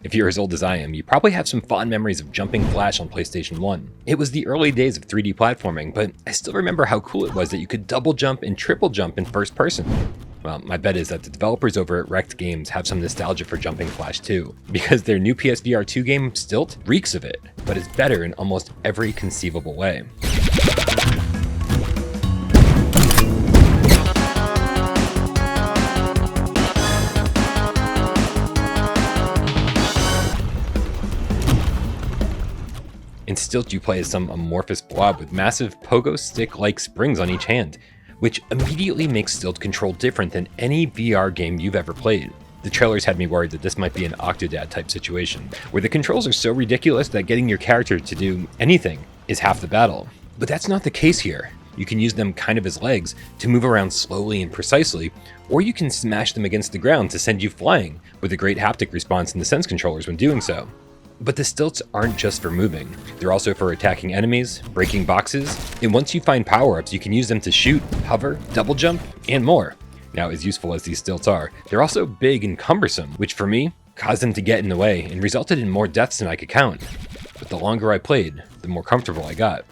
If you're as old as I am, you probably have some fond memories of Jumping Flash on PlayStation 1. It was the early days of 3D platforming, but I still remember how cool it was that you could double jump and triple jump in first person. Well, my bet is that the developers over at Wrecked Games have some nostalgia for Jumping Flash too, because their new PSVR2 game, Stilt, reeks of it, but is better in almost every conceivable way. In Stilt, you play as some amorphous blob with massive pogo stick-like springs on each hand, which immediately makes Stilt control different than any VR game you've ever played. The trailers had me worried that this might be an Octodad type situation, where the controls are so ridiculous that getting your character to do anything is half the battle. But that's not the case here. You can use them kind of as legs to move around slowly and precisely, or you can smash them against the ground to send you flying, with a great haptic response in the Sense controllers when doing so. But the stilts aren't just for moving. They're also for attacking enemies, breaking boxes, and once you find power-ups, you can use them to shoot, hover, double jump, and more. Now, as useful as these stilts are, they're also big and cumbersome, which for me, caused them to get in the way and resulted in more deaths than I could count. But the longer I played, the more comfortable I got.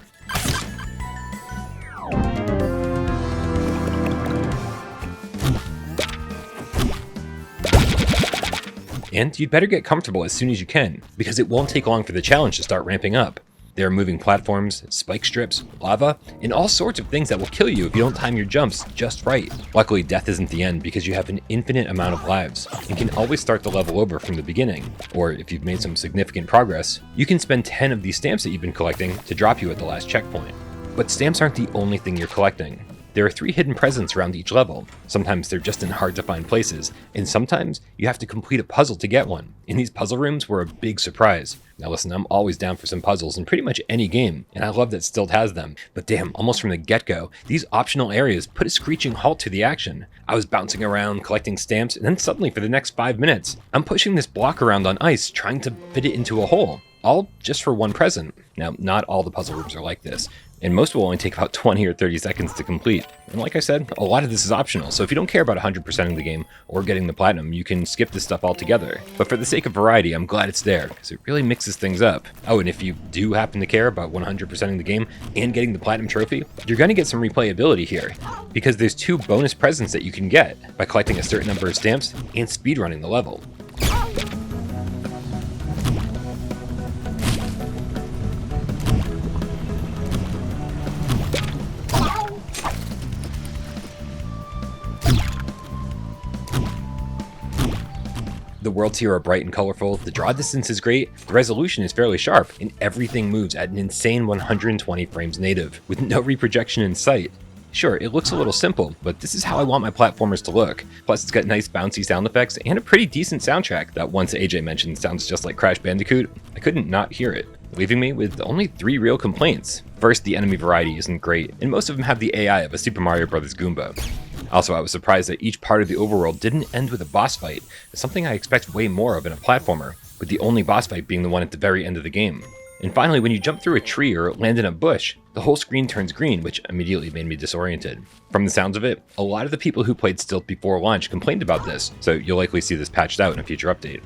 And you'd better get comfortable as soon as you can, because it won't take long for the challenge to start ramping up. There are moving platforms, spike strips, lava, and all sorts of things that will kill you if you don't time your jumps just right. Luckily, death isn't the end because you have an infinite amount of lives, and can always start the level over from the beginning. Or if you've made some significant progress, you can spend 10 of these stamps that you've been collecting to drop you at the last checkpoint. But stamps aren't the only thing you're collecting. There are 3 hidden presents around each level. Sometimes they're just in hard to find places, and sometimes you have to complete a puzzle to get one. And these puzzle rooms were a big surprise. Now listen, I'm always down for some puzzles in pretty much any game, and I love that Stilt has them. But damn, almost from the get-go, these optional areas put a screeching halt to the action. I was bouncing around, collecting stamps, and then suddenly for the next 5 minutes, I'm pushing this block around on ice, trying to fit it into a hole. All just for one present. Now, not all the puzzle rooms are like this, and most will only take about 20 or 30 seconds to complete. And like I said, a lot of this is optional, so if you don't care about 100% of the game or getting the platinum, you can skip this stuff altogether. But for the sake of variety, I'm glad it's there, because it really mixes things up. Oh, and if you do happen to care about 100% of the game and getting the platinum trophy, you're going to get some replayability here, because there's 2 bonus presents that you can get by collecting a certain number of stamps and speedrunning the level. The worlds here are bright and colorful, the draw distance is great, the resolution is fairly sharp, and everything moves at an insane 120 frames native, with no reprojection in sight. Sure, it looks a little simple, but this is how I want my platformers to look. Plus, it's got nice bouncy sound effects and a pretty decent soundtrack that once AJ mentioned sounds just like Crash Bandicoot. I couldn't not hear it, leaving me with only 3 real complaints. First, the enemy variety isn't great, and most of them have the AI of a Super Mario Bros. Goomba. Also, I was surprised that each part of the overworld didn't end with a boss fight, something I expect way more of in a platformer, with the only boss fight being the one at the very end of the game. And finally, when you jump through a tree or land in a bush, the whole screen turns green, which immediately made me disoriented. From the sounds of it, a lot of the people who played Stilt before launch complained about this, so you'll likely see this patched out in a future update.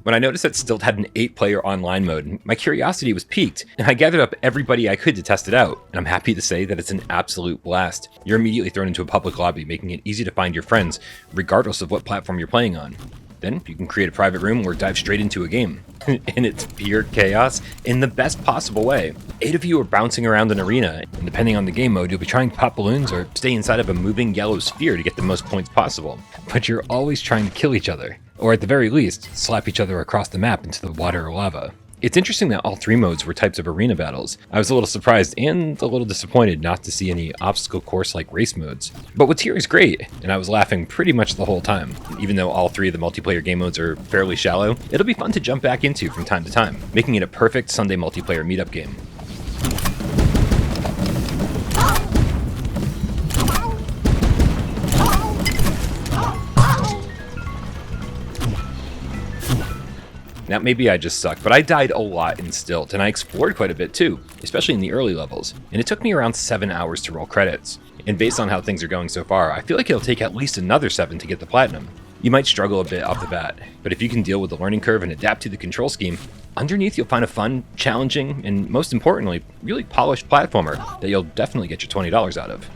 When I noticed that Stilt had an 8-player online mode, my curiosity was piqued, and I gathered up everybody I could to test it out, and I'm happy to say that it's an absolute blast. You're immediately thrown into a public lobby, making it easy to find your friends, regardless of what platform you're playing on. Then you can create a private room or dive straight into a game. And it's pure chaos in the best possible way. 8 of you are bouncing around an arena, and depending on the game mode, you'll be trying to pop balloons or stay inside of a moving yellow sphere to get the most points possible. But you're always trying to kill each other, or at the very least, slap each other across the map into the water or lava. It's interesting that all 3 modes were types of arena battles. I was a little surprised and a little disappointed not to see any obstacle course-like race modes. But what's here is great, and I was laughing pretty much the whole time. Even though all 3 of the multiplayer game modes are fairly shallow, it'll be fun to jump back into from time to time, making it a perfect Sunday multiplayer meetup game. Now, maybe I just suck, but I died a lot in Stilt, and I explored quite a bit too, especially in the early levels, and it took me around 7 hours to roll credits. And based on how things are going so far, I feel like it'll take at least another 7 to get the platinum. You might struggle a bit off the bat, but if you can deal with the learning curve and adapt to the control scheme, underneath you'll find a fun, challenging, and most importantly, really polished platformer that you'll definitely get your $20 out of.